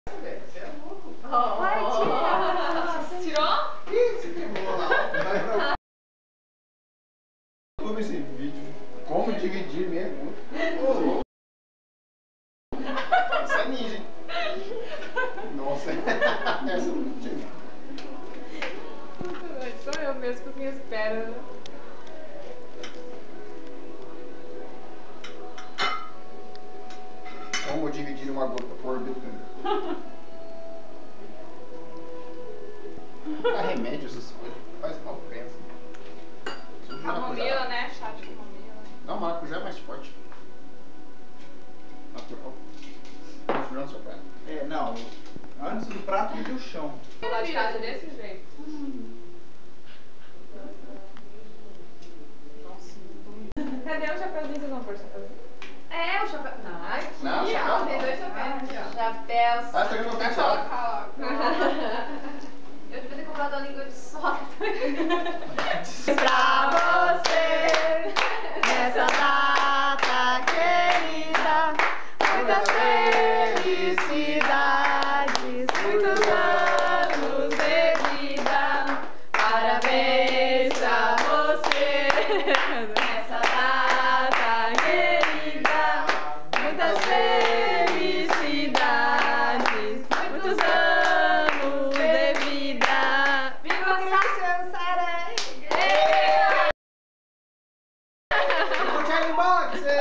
Você é louco. Vai, tira. Tirou? Ih, você queimou lá. Como esse vídeo? Como dividir mesmo? Ô, louco. Isso é ninja. Nossa. Essa não tinha. Sou eu mesmo com as minhas pernas. Como dividir uma gota por orbitando? Dá remédio essas coisas. Faz mal pensa. Camomila, né? Chá de camomila. Não, maracujá é mais forte. Natural. Confirma no seu prato. É, não. Antes do prato e do chão. O lado de casa é desse jeito. Nossa. Cadê o chapeuzinho? Vocês vão pôr o chapeuzinho? É, o chapéu. Não, aqui, Não, ó. chapéu Tem não. dois chapéus. Ah, Chapéu. você tá querendo Vai penteado. colocar, ó. Eu devia ter comprado a língua de soda. Pra você, nessa data querida, muitas felicidades, muitos anos de vida. Parabéns pra você, nessa data querida, muitas felicidades, muitos anos de vida. Viva o Christian Sarah! Puxa em boxe!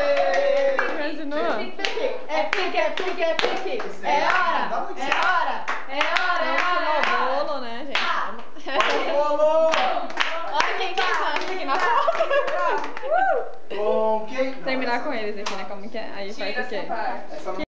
É pique, é pique, é pique. É hora, é hora, é hora, é hora. Bolo, né, gente? Bolo! Olha quem tá aqui na foto. Com quem? Terminar com eles aqui, né? Como que é? Aí faz o quê? Essa não